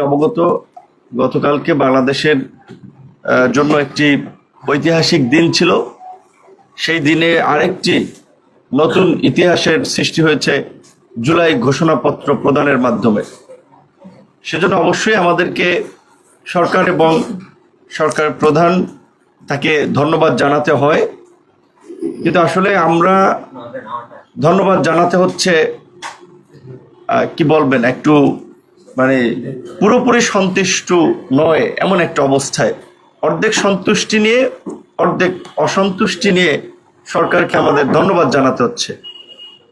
অবগত গতকালকে বাংলাদেশের জন্য একটি ঐতিহাসিক দিন ছিল। সেই দিনে আরেকটি নতুন ইতিহাসের সৃষ্টি হয়েছে জুলাই ঘোষণাপত্র প্রদানের মাধ্যমে। সেজন্য অবশ্যই আমাদেরকে সরকার এবং সরকারের প্রধান তাকে ধন্যবাদ জানাতে হয়, কিন্তু আসলে আমরা ধন্যবাদ জানাতে হচ্ছে কি বলবেন, একটু মানে পুরোপুরি সন্তুষ্ট নয় এমন একটা অবস্থায়, অর্ধেক সন্তুষ্টি নিয়ে অর্ধেক অসন্তুষ্টি নিয়ে সরকারকে আমাদের ধন্যবাদ জানাতে হচ্ছে।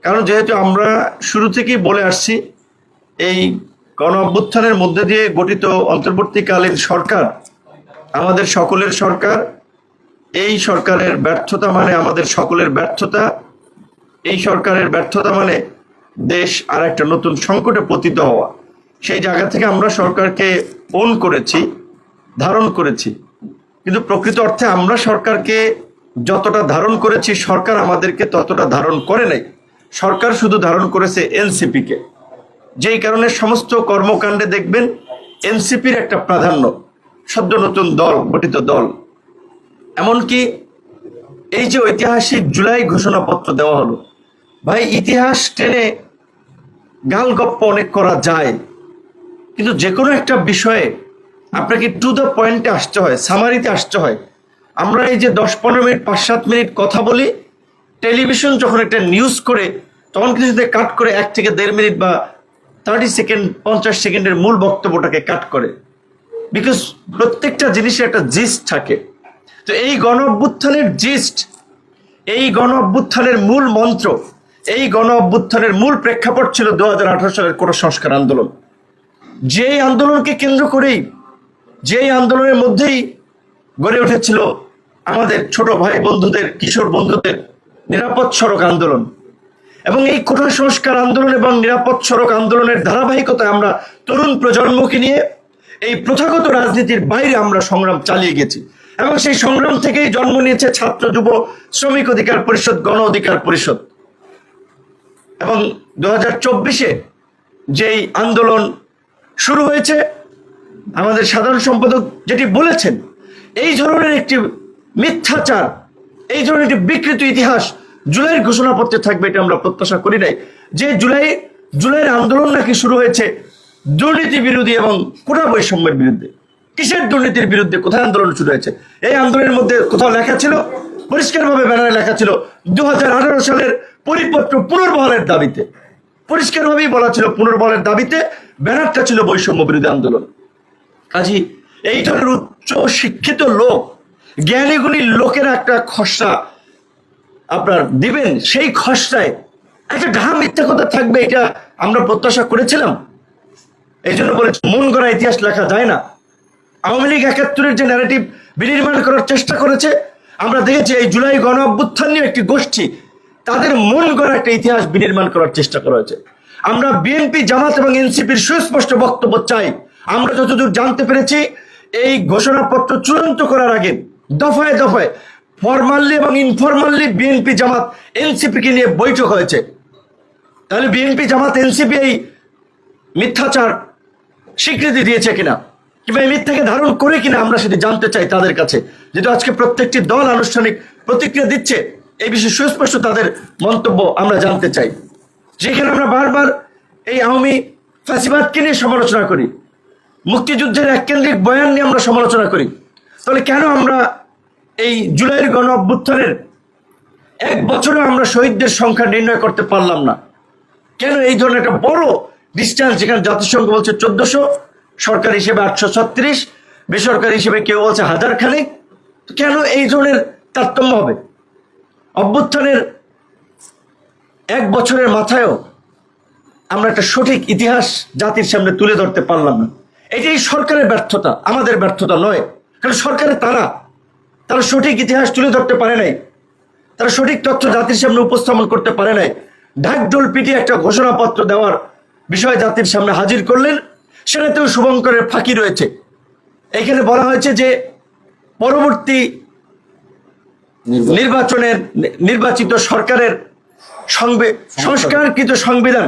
কারণ যেহেতু আমরা শুরু থেকেই বলে আসছি, এই গণ অভ্যুত্থানের মধ্যে দিয়ে গঠিত অন্তর্বর্তীকালীন সরকার আমাদের সকলের সরকার। এই সরকারের ব্যর্থতা মানে আমাদের সকলের ব্যর্থতা। এই সরকারের ব্যর্থতা মানে দেশ আর একটা নতুন সংকটে পতিত হওয়া। সেই জায়গা থেকে আমরা সরকারকে ওন করেছি, ধারণ করেছি, কিন্তু প্রকৃত অর্থে আমরা সরকারকে যতটা ধারণ করেছি সরকার আমাদেরকে ততটা ধারণ করে নাই। সরকার শুধু ধারণ করেছে এনসিপিকে, যেই কারণে সমস্ত কর্মকাণ্ডে দেখবেন এনসিপির একটা প্রাধান্য, সদ্য নতুন দল গঠিত দল। এমনকি এই যে ঐতিহাসিক জুলাই ঘোষণাপত্র দেওয়া হলো, ভাই ইতিহাস টেনে গালগপ্প অনেক করা যায়, কিন্তু যে কোনো একটা বিষয়ে আপনাকে টু দ্য পয়েন্টে আসতে হয়, সামারিতে আসতে হয়। আমরা এই যে 10-15 মিনিট 5-7 মিনিট কথা বলি, টেলিভিশন যখন একটা নিউজ করে তখন কিছুতে কাট করে 1 থেকে 1.5 মিনিট বা 30 সেকেন্ড 50 সেকেন্ডের মূল বক্তব্যটাকে কাট করে, বিকজ প্রত্যেকটা জিনিসের একটা জিস্ট থাকে। তো এই গণ অভ্যুত্থানের জিস্ট, এই গণ অভ্যুত্থানের মূল মন্ত্র, এই গণ অভ্যুত্থানের মূল প্রেক্ষাপট ছিল 2018 সালের কোটা সংস্কার আন্দোলন। যেই আন্দোলনকে কেন্দ্র করেই, যেই আন্দোলনের মধ্যেই গড়ে উঠেছিল আমাদের ছোট ভাই বন্ধুদের, কিশোর বন্ধুদের নিরাপদ সড়ক আন্দোলন। এবং এই কোটা সংস্কার আন্দোলন এবং নিরাপদ সড়ক আন্দোলনের ধারাবাহিকতায় আমরা তরুণ প্রজন্মকে নিয়ে এই প্রথাগত রাজনীতির বাইরে আমরা সংগ্রাম চালিয়ে গেছি। এবং সেই সংগ্রাম থেকেই জন্ম নিয়েছে ছাত্র যুব শ্রমিক অধিকার পরিষদ, গণ অধিকার পরিষদ। এবং 2024-এ যেই আন্দোলন শুরু হয়েছে, আমাদের সাধারণ সম্পাদক যেটি বলেছেন, এই ধরনের একটি মিথ্যাচার, এই ধরনের একটি বিকৃত ইতিহাস জুলাইয়ের ঘোষণাপত্রে থাকবে, এটা আমরা প্রত্যাশা করি নাই। যে জুলাইয়ের আন্দোলন নাকি শুরু হয়েছে দুর্নীতি বিরোধী এবং কোটা বৈষম্যের বিরুদ্ধে। কিসের দুর্নীতির বিরুদ্ধে? কোথায় আন্দোলন শুরু হয়েছে? এই আন্দোলনের মধ্যে কোথাও লেখা ছিল, পরিষ্কারভাবে ব্যানারে লেখা ছিল 2018 সালের পরিপত্র পুনর্বহালের দাবিতে, পরিষ্কারভাবেই বলা ছিল পুনর্বহালের দাবিতে, ব্যানারটা ছিল বৈষম্য বিরোধী আন্দোলন। কাজী এই ধরনের উচ্চ শিক্ষিত লোক, জ্ঞানীগুণী লোকেরা একটা খসড়া আপনার দিবেন, সেই খসড়ায় একটা ঢাম মিথ্যা কথা থাকবে, এটা আমরা প্রত্যাশা করেছিলাম। এই জন্য বলেছি মন গড়া ইতিহাস লেখা যায় না। আওয়ামী লীগ 71-এর যে ন্যারেটিভ বিনির্মাণ করার চেষ্টা করেছে, আমরা দেখেছি এই জুলাই গণ অভ্যুত্থান নিয়ে একটি গোষ্ঠী, তাদের মন গড়া একটা ইতিহাস বিনির্মাণ করার চেষ্টা করা হয়েছে। আমরা বিএনপি, জামাত এবং এনসিপির সুস্পষ্ট বক্তব্য চাই। আমরা যতদূর জানতে পেরেছি, এই ঘোষণাপত্র চূড়ান্ত করার আগে দফায় দফায় ফরমালি এবং ইনফরমালি বিএনপি, জামাত, এনসিপিকে নিয়ে বৈঠক হয়েছে। তাহলে বিএনপি, জামাত, এনসিপি এই মিথ্যাচার স্বীকৃতি দিয়েছে কিনা, কিংবা এই মিথ্যাকে ধারণ করে কিনা, আমরা সেটি জানতে চাই তাদের কাছে। যেটা আজকে প্রত্যেকটি দল আনুষ্ঠানিক প্রতিক্রিয়া দিচ্ছে, এই বিষয়ে সুস্পষ্ট তাদের মন্তব্য আমরা জানতে চাই। যেখানে আমরা বারবার এই আওয়ামী ফ্যাসিবাদকে নিয়ে সমালোচনা করি, মুক্তিযুদ্ধের এককেন্দ্রিক বয়ান নিয়ে আমরা সমালোচনা করি, তাহলে কেন আমরা এই জুলাইয়ের গণ অভ্যুত্থানের 1 বছরে আমরা শহীদদের সংখ্যা নির্ণয় করতে পারলাম না? কেন এই ধরনের একটা বড় ডিস্টেন্স, যেখানে জাতিসংঘ বলছে 1400, সরকারি হিসেবে 836, বেসরকারি হিসেবে কেউ বলছে 1000 খানেক, কেন এই ধরনের তারতম্য হবে? অভ্যুত্থানের 1 বছরের মাথায়ও আমরা একটা সঠিক ইতিহাস জাতির সামনে তুলে ধরতে পারলাম না। এটাই সরকারের ব্যর্থতা, আমাদের ব্যর্থতা নয়। কারণ সরকারের তারা সঠিক ইতিহাস তুলে ধরতে পারে নাই, তারা সঠিক তথ্য জাতির সামনে উপস্থাপন করতে পারে নাই। ঢাকঢোল পিটিয়ে একটা ঘোষণাপত্র দেওয়ার বিষয় জাতির সামনে হাজির করলেন, সেটাতেও শুভঙ্করের ফাঁকি রয়েছে। এখানে বলা হয়েছে যে পরবর্তী নির্বাচিত সরকারের সংস্কারকৃত সংবিধান,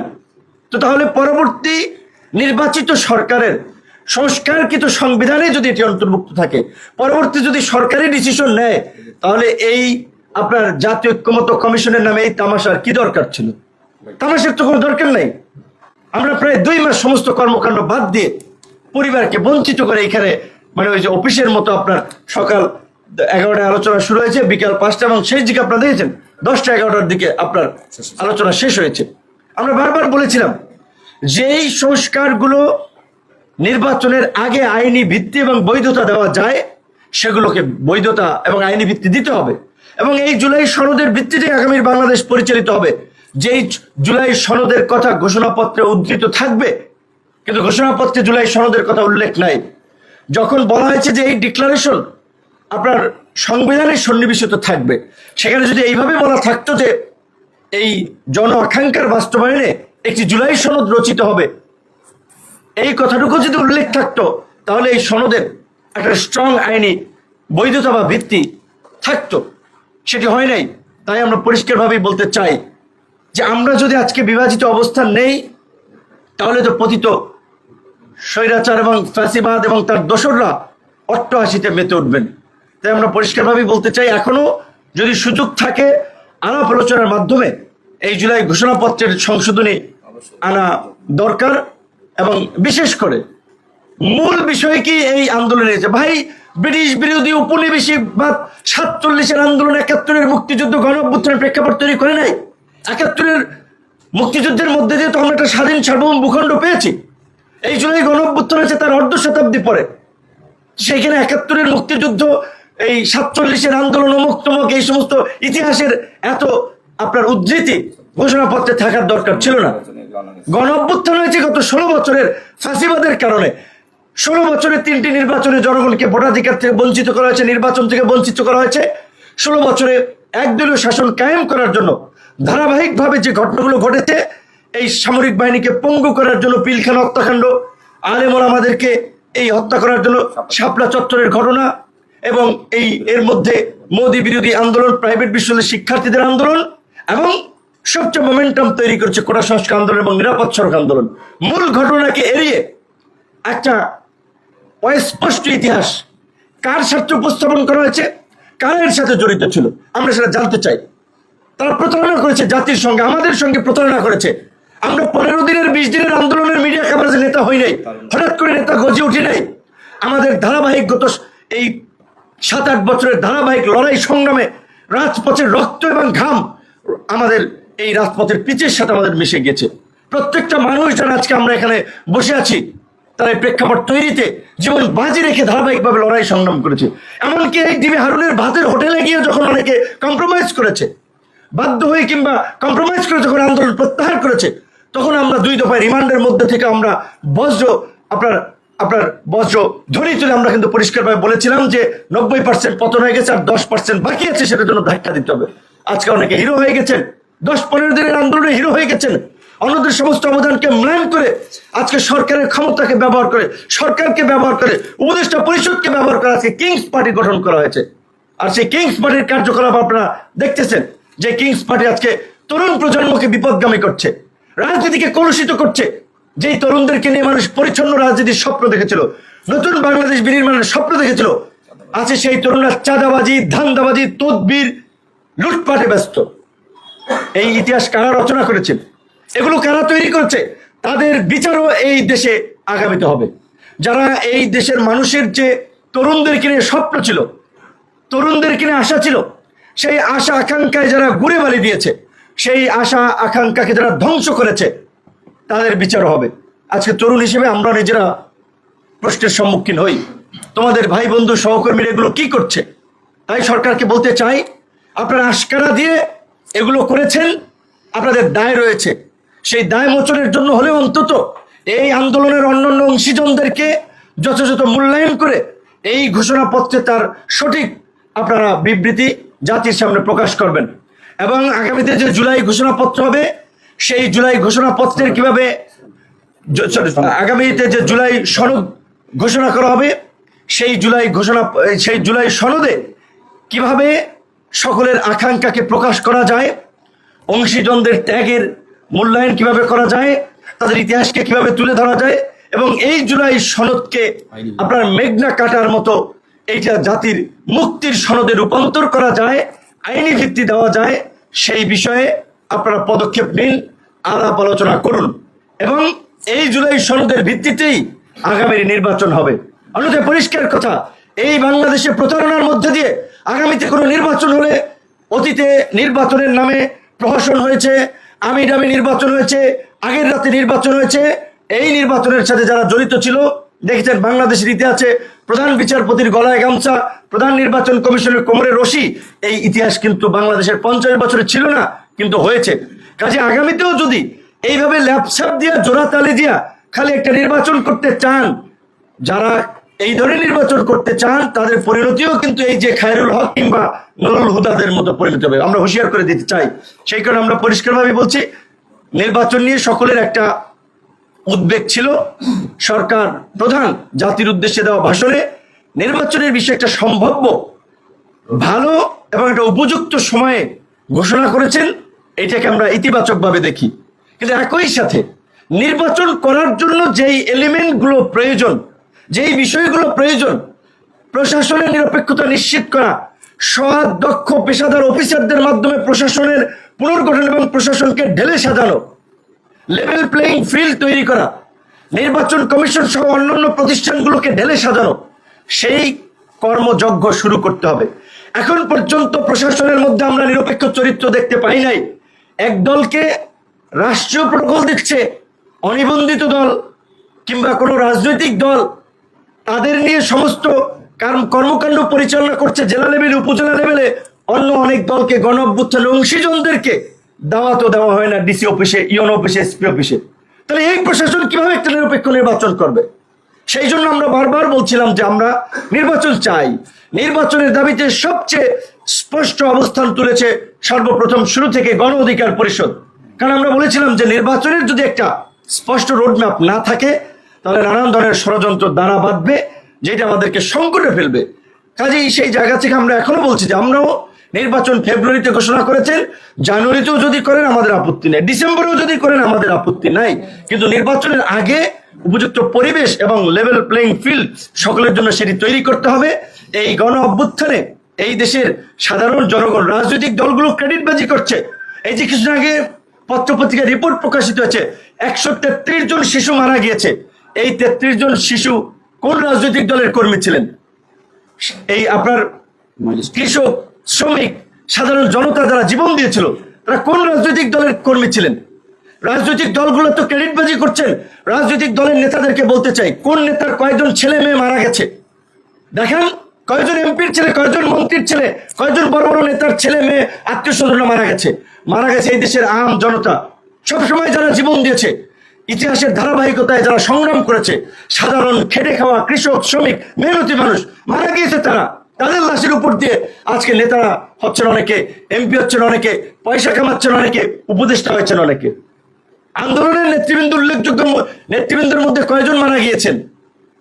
তো তাহলে পরবর্তী নির্বাচিত সরকারের সংস্কারকৃত সংবিধানে যদি এটি অন্তর্ভুক্ত থাকে, পরবর্তী যদি সরকারি ডিসিশন নেয়, তাহলে এই আপনার জাতীয় ঐক্যমত্য কমিশনের নামে এই তামাশার কি দরকার ছিল? তামাশার তো কোনো দরকার নাই। আমরা প্রায় 2 মাস সমস্ত কর্মকাণ্ড বাদ দিয়ে পরিবারকে বঞ্চিত করে এখানে, মানে ওই যে অফিসের মতো আপনার সকাল 11টায় আলোচনা শুরু হয়েছে, বিকাল 5টা, এবং শেষ দিকে আপনারা দেখেছেন 10টা 11টার দিকে আপনার আলোচনা শেষ হয়েছে। আমরা বারবার বলেছিলাম যে এই সংস্কারগুলো নির্বাচনের আগে আইনি ভিত্তি এবং বৈধতা দেওয়া যায়, সেগুলোকে বৈধতা এবং আইনি ভিত্তি দিতে হবে, এবং এই জুলাই সনদের ভিত্তিতে আগামীর বাংলাদেশ পরিচালিত হবে। যেই জুলাই সনদের কথা ঘোষণাপত্রে উদ্ধৃত থাকবে, কিন্তু ঘোষণাপত্রে জুলাই সনদের কথা উল্লেখ নাই। যখন বলা হয়েছে যে এই ডিক্লারেশন আপনার সংবিধানে সন্নিবেশিত থাকবে, সেখানে যদি এইভাবে বলা থাকতো যে এই জন আকাঙ্ক্ষার বাস্তবায়নে একটি জুলাই সনদ রচিত হবে, এই কথাটুকু যদি উল্লেখ থাকতো, তাহলে এই সনদের একটা স্ট্রং আইনি বৈধতা বা ভিত্তি থাকতো। সেটি হয় নাই। তাই আমরা পরিষ্কারভাবেই বলতে চাই যে আমরা যদি আজকে বিভাজিত অবস্থান নেই, তাহলে তো পতিত স্বৈরাচার এবং ফ্যাসিবাদ এবং তার দোসররা অট্টহাসিতে মেতে উঠবেন। তাই আমরা পরিষ্কারভাবেই বলতে চাই, এখনো যদি সুযোগ থাকে আলাপ আলোচনার মাধ্যমে এই জুলাই ঘোষণাপত্রের সংশোধনী আনা দরকার। এবং বিশেষ করে মূল বিষয় কি এই আন্দোলনে ভাই, ব্রিটিশ বিরোধী উপনিবেশিকবাদ 47-এর আন্দোলন 71-এর মুক্তিযুদ্ধ গণ অভ্যুত্থানের প্রেক্ষাপট তৈরি করে নাই। 71-এর মুক্তিযুদ্ধের মধ্যে দিয়ে তো আমরা একটা স্বাধীন সার্বভৌম ভূখণ্ড পেয়েছি। এই জুলাই গণ অভ্যুত্থান হয়েছে তার অর্ধ শতাব্দী পরে। সেইখানে 71-এর মুক্তিযুদ্ধ, এই 47-এর আন্দোলন, অমুক এই সমস্ত ইতিহাসের এত আপনার উদ্ধৃতি ঘোষণাপত্রে থাকার দরকার ছিল না। গণ অভ্যুত্থান হয়েছে গত 16 বছরের ফাঁসিবাদের কারণে। 16 বছরে 3টি নির্বাচনে জনগণকে ভোটাধিকার থেকে বঞ্চিত করা হয়েছে, নির্বাচন থেকে বঞ্চিত করা হয়েছে। 16 বছরে একদলীয় শাসন কায়েম করার জন্য ধারাবাহিকভাবে যে ঘটনাগুলো ঘটেছে, এই সামরিক বাহিনীকে পঙ্গু করার জন্য পিলখানা হত্যাকাণ্ড, আলেম ওলামাদেরকে এই হত্যা করার জন্য শাপলা চত্বরের ঘটনা, এবং এর মধ্যে মোদী বিরোধী আন্দোলন, প্রাইভেট বিশ্ববিদ্যালয়ের শিক্ষার্থীদের আন্দোলন, এবং সবচেয়ে মোমেন্টাম তৈরি করেছে কোটা সংস্কার আন্দোলন এবং নিরাপদ সড়ক আন্দোলন। মূল ঘটনাকে এড়িয়ে একটা অস্পষ্ট ইতিহাস কার স্বার্থে উপস্থাপন করা হয়েছে, কারের সাথে জড়িত ছিল, আমরা সেটা জানতে চাই। তারা প্রতারণা করেছে জাতির সঙ্গে, আমাদের সঙ্গে প্রতারণা করেছে। আমরা 15 দিনের 20 দিনের আন্দোলনের মিডিয়া কভারেজে নেতা হই নাই, হঠাৎ করে নেতা গজে উঠি নাই। আমাদের ধারাবাহিক গত এই 7-8 বছরের ধারাবাহিক লড়াই সংগ্রামে রাজপথের রক্ত এবং ঘাম আমাদের এই রাজপথের পিচের সাথে আমাদের মিশে গেছে। প্রত্যেকটা মানুষ যারা আজকে আমরা এখানে বসে আছি, তারা এই প্রেক্ষাপট তৈরিতে জীবন বাজি রেখে ধারাবাহিকভাবে লড়াই সংগ্রাম করেছে। এমনকি এই ডিবি হারুনের ভাতের হোটেলে গিয়ে যখন অনেকে কম্প্রোমাইজ করেছে, বাধ্য হয়ে কিংবা কম্প্রোমাইজ করে যখন আন্দোলন প্রত্যাহার করেছে, তখন আমরা 2 দফায় রিমান্ডের মধ্যে থেকে আমরা আপনার বজ্র ধ্বনি তুলে আমরা কিন্তু পরিষ্কারভাবে বলেছিলাম যে 90% পতন হয়ে গেছে, আর 10% বাকি আছে, সেটার জন্য ধাক্কা দিতে হবে। আজকে অনেকে হিরো হয়ে গেছেন, 10-15 দিনের আন্দোলনে হিরো হয়ে গেছেন। অন্যদের সমস্ত অবদানকে ম্লান করে আজকে সরকারের ক্ষমতাকে ব্যবহার করে, সরকারকে ব্যবহার করে, উপদেষ্টা পরিষদকে ব্যবহার করে আজকে কিংস পার্টি গঠন করা হয়েছে। আর সেই কিংস পার্টির কার্যকলাপ আপনারা দেখতেছেন যে কিংস পার্টি আজকে তরুণ প্রজন্মকে বিপদগামী করছে, রাজনীতিকে কলুষিত করছে। যেই তরুণদেরকে নিয়ে মানুষ পরিচ্ছন্ন রাজনীতির স্বপ্ন দেখেছিল, নতুন বাংলাদেশ বিনির্মাণের স্বপ্ন দেখেছিল, আছে সেই তরুণরা চাঁদাবাজি, ধান্দাবাজি, তদবির, লুটপাটে ব্যস্ত। এই ইতিহাস কারা রচনা করেছে, এগুলো কারা তৈরি করেছে, তাদের বিচারও এই দেশে আগামীতে হবে। যারা এই দেশের মানুষের যে তরুণদেরকে নিয়ে স্বপ্ন ছিল, তরুণদেরকে নিয়ে আশা ছিল, সেই আশা আকাঙ্ক্ষায় যারা ঘুরে বালি দিয়েছে, সেই আশা আকাঙ্ক্ষাকে যারা ধ্বংস করেছে, তাদের বিচারও হবে। আজকে তরুণ হিসেবে আমরা নিজেরা প্রশ্নের সম্মুখীন হই, তোমাদের ভাই বন্ধু সহকর্মীরা এগুলো কি করছে। তাই সরকারকে বলতে চাই, আপনারা আশকারা দিয়ে এগুলো করেছেন, আপনাদের দায় রয়েছে। সেই দায় মোচনের জন্য হলেও অন্তত এই আন্দোলনের অন্যান্য অংশীজনদেরকে যথাযথ মূল্যায়ন করে এই ঘোষণাপত্রে তার সঠিক আপনারা বিবৃতি জাতির সামনে প্রকাশ করবেন। এবং আগামীতে যে জুলাই ঘোষণাপত্র হবে, সেই জুলাই ঘোষণাপত্রের কিভাবে আগামীতে যে জুলাই সনদ ঘোষণা করা হবে, সেই জুলাই সনদে কিভাবে সকলের আকাঙ্ক্ষাকে প্রকাশ করা যায়, অংশীজনদের ত্যাগের মূল্যায়ন কিভাবে করা যায়, তাদের ইতিহাসকে কিভাবে তুলে ধরা যায়, এবং এই জুলাই সনদকে আপনার মেঘনা কাটার মতো এইটা জাতির মুক্তির সনদে রূপান্তর করা যায়, আইনি ভিত্তি দেওয়া যায়, সেই বিষয়ে আপনারা পদক্ষেপ নিন, আলাপ আলোচনা করুন এবং এই জুলাই সনদের ভিত্তিতেই আগামী নির্বাচন হবে। অন্যথায় পরিষ্কার কথা, এই বাংলাদেশে প্রতারণার মধ্যে দিয়ে আগামীতে কোনো নির্বাচন হলে, অতীতে নির্বাচনের নামে প্রহসন হয়েছে, আমি ডামি নির্বাচন হয়েছে, আগের রাতে নির্বাচন হয়েছে, এই নির্বাচনের সাথে যারা জড়িত ছিল দেখেছেন বাংলাদেশের ইতিহাসে প্রধান বিচারপতির গলায় গামছা, প্রধান নির্বাচন কমিশনের কোমরে রশি, এই ইতিহাস কিন্তু বাংলাদেশের 50 বছরে ছিল না, কিন্তু হয়েছে। কাজে আগামীতেও যদি এইভাবে ল্যাপসাপ দিয়া জোড়া তালি দিয়া খালি একটা নির্বাচন করতে চান, যারা এই ধরনের নির্বাচন করতে চান তাদের পরিণতিও কিন্তু এই যে খায়রুল হক কিংবা নুরুল হুদাদের মতো পরিণতি হবে, আমরা হুঁশিয়ার করে দিতে চাই। সেই কারণে আমরা পরিষ্কারভাবে বলছি, নির্বাচন নিয়ে সকলের একটা উদ্বেগ ছিল। সরকার প্রধান জাতির উদ্দেশ্যে দেওয়া ভাষণে নির্বাচনের বিষয়ে একটা সম্ভাব্য ভালো এবং একটা উপযুক্ত সময়ে ঘোষণা করেছেন, এটাকে আমরা ইতিবাচকভাবে দেখি। কিন্তু একই সাথে নির্বাচন করার জন্য যেই এলিমেন্টগুলো প্রয়োজন, যেই বিষয়গুলো প্রয়োজন, প্রশাসনের নিরপেক্ষতা নিশ্চিত করা, সৎ দক্ষ পেশাদার অফিসারদের মাধ্যমে প্রশাসনের পুনর্গঠন এবং প্রশাসনকে ঢেলে সাজানো, লেভেল প্লেইং ফিল্ড তৈরি করা, নির্বাচন কমিশন সহ অন্যান্য প্রতিষ্ঠানগুলোকে ঢেলে সাজানো, সেই কর্মযজ্ঞ শুরু করতে হবে। এখন পর্যন্ত প্রশাসনের মধ্যে আমরা নিরপেক্ষ চরিত্র দেখতে পাই নাই। এক দলকে রাষ্ট্রীয় প্রটোকল দিচ্ছে, অনিবন্ধিত দল কিংবা কোনো রাজনৈতিক দল তাদের নিয়ে সমস্ত কর্মকাণ্ড পরিচালনা করছে জেলা লেভেলে, উপজেলা লেভেলে। অন্য অনেক দলকে, গণ অভ্যুত্থানের অংশীজনদেরকে দাওয়াতও দেওয়া হয় না ডিসি অফিসে, ইউএন অফিসে, এসপি অফিসে। তাহলে এই প্রশাসন কিভাবে একটা নিরপেক্ষ নির্বাচন করবে? সেই জন্য আমরা বারবার বলছিলাম যে আমরা নির্বাচন চাই। নির্বাচনের দাবিতে সবচেয়ে স্পষ্ট অবস্থান তুলেছে সর্বপ্রথম শুরু থেকে গণ অধিকার পরিষদ। কারণ আমরা বলেছিলাম যে নির্বাচনের যদি একটা স্পষ্ট রোডম্যাপ না থাকে তাহলে নানান ধরনের ষড়যন্ত্র দ্বারা বাঁধবে, যেটা আমাদেরকে সংকটে ফেলবে। কাজেই সেই জায়গা থেকে আমরা এখনো বলছি যে আমরাও নির্বাচন ফেব্রুয়ারিতে ঘোষণা করেছেন, জানুয়ারিতেও যদি করেন আমাদের আপত্তি নেই, ডিসেম্বরেও যদি করেন আমাদের আপত্তি নাই, কিন্তু নির্বাচনের আগে উপযুক্ত পরিবেশ এবং লেভেল প্লেইং ফিল্ড সকলের জন্য সেটি তৈরি করতে হবে। এই গণ অভ্যুত্থানে এই দেশের সাধারণ জনগণ, রাজনৈতিক দলগুলো ক্রেডিটবাজি করছে। এই যে কিছুদিন আগে পত্রপত্রিকায় রিপোর্ট প্রকাশিত হয়েছে, 133 জন শিশু মারা গিয়েছে। এই 33 জন শিশু কোন রাজনৈতিক দলের কর্মী ছিলেন? এই আপনার কৃষক, শ্রমিক, সাধারণ জনতা যারা জীবন দিয়েছিল তারা কোন রাজনৈতিক দলের কর্মী ছিলেন? রাজনৈতিক দলগুলো তো ক্রেডিটবাজি করছেন। রাজনৈতিক দলের নেতাদেরকে বলতে চাই, কোন নেতার কয়জন ছেলে মেয়ে মারা গেছে দেখেন, কয়জন এমপির ছেলে, কয়জন মন্ত্রীর ছেলে, কয়জন বড় বড় নেতার ছেলে মেয়ে আত্মীয় স্বজনরা মারা গেছে। এই দেশের আম জনতা, সবসময় যারা জীবন দিয়েছে, ইতিহাসের ধারাবাহিকতায় যারা সংগ্রাম করেছে, সাধারণ খেটে খাওয়া কৃষক, শ্রমিক, মেহনতি মানুষ মারা গিয়েছে। তাদের লাশের উপর দিয়ে আজকে নেতারা হচ্ছেন অনেকে, এমপি হচ্ছেন অনেকে, পয়সা কামাচ্ছেন অনেকে, উপদেষ্টা হয়েছেন অনেকে। আন্দোলনের নেতৃবৃন্দ, উল্লেখযোগ্য নেতৃবৃন্দের মধ্যে কয়জন মারা গিয়েছেন?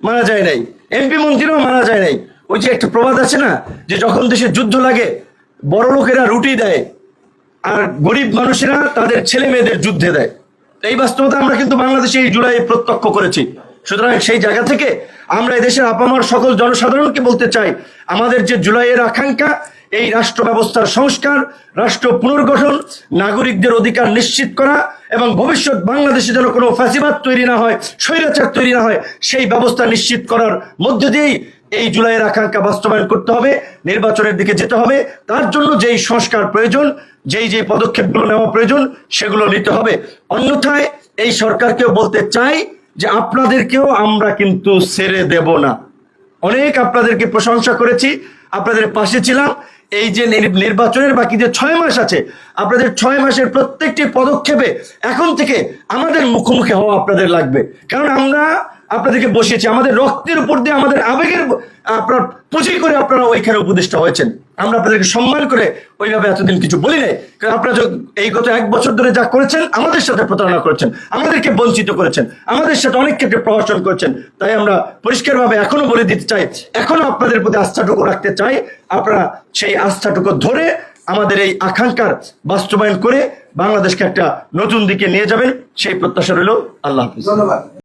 মারা যায় নাই। এমপি মন্ত্রীরাও মারা যায় নাই। ওই যে একটা প্রবাদ আছে না, যে যখন দেশে যুদ্ধ লাগে বড় লোকেরা রুটি দেয় আর গরিব মানুষেরা তাদের ছেলে মেয়েদের যুদ্ধে দেয়। এই বাস্তবতা আমরা কিন্তু বাংলাদেশে এই জুলাই প্রত্যক্ষ করেছি। সুতরাং সেই জায়গা থেকে আমরা এদেশের আপামর সকল জনসাধারণকে বলতে চাই, আমাদের যে জুলাইয়ের আকাঙ্ক্ষা, এই রাষ্ট্র ব্যবস্থার সংস্কার, রাষ্ট্র পুনর্গঠন, নাগরিকদের অধিকার নিশ্চিত করা এবং ভবিষ্যৎ বাংলাদেশে যেন কোনো ফ্যাসিবাদ তৈরি না হয়, স্বৈরাচার তৈরি না হয়, সেই ব্যবস্থা নিশ্চিত করার মধ্য দিয়েই এই জুলাইয়ের আকাঙ্ক্ষা বাস্তবায়ন করতে হবে। নির্বাচনের দিকে যেতে হবে। তার জন্য যেই সংস্কার প্রয়োজন, যেই পদক্ষেপগুলো নেওয়া প্রয়োজন, সেগুলো নিতে হবে। অন্যথায় এই সরকারকেও বলতে চাই যে আপনাদেরকেও আমরা কিন্তু ছেড়ে দেব না। অনেক আপনাদেরকে প্রশংসা করেছি, আপনাদের পাশে ছিলাম। এই যে নির্বাচনের বাকি যে 6 মাস আছে, আপনাদের 6 মাসের প্রত্যেকটি পদক্ষেপে এখন থেকে আমাদের মুখোমুখি হওয়া আপনাদের লাগবে। কারণ আমরা আপনাদেরকে বসিয়েছি, আমাদের রক্তের উপর দিয়ে, আমাদের আবেগের আপনার পুঁজি করে আপনারা ওইখানে উপদেষ্টা হয়েছেন। আমরা আপনাদেরকে সম্মান করে ওইভাবে এতদিন কিছু বলি নাই। কারণ আপনারা এই গত 1 বছর ধরে যা করেছেন, আমাদের সাথে প্রতারণা করেছেন, আমাদেরকে বঞ্চিত করেছেন, আমাদের সাথে অনেক ক্ষেত্রে প্রহসন করেছেন। তাই আমরা পরিষ্কারভাবে এখনো বলে দিতে চাই, এখনো আপনাদের প্রতি আস্থাটুকু রাখতে চাই। আপনারা সেই আস্থাটুকু ধরে আমাদের এই আকাঙ্ক্ষার বাস্তবায়ন করে বাংলাদেশকে একটা নতুন দিকে নিয়ে যাবেন, সেই প্রত্যাশা রইল। আল্লাহ হাফিজ। ধন্যবাদ।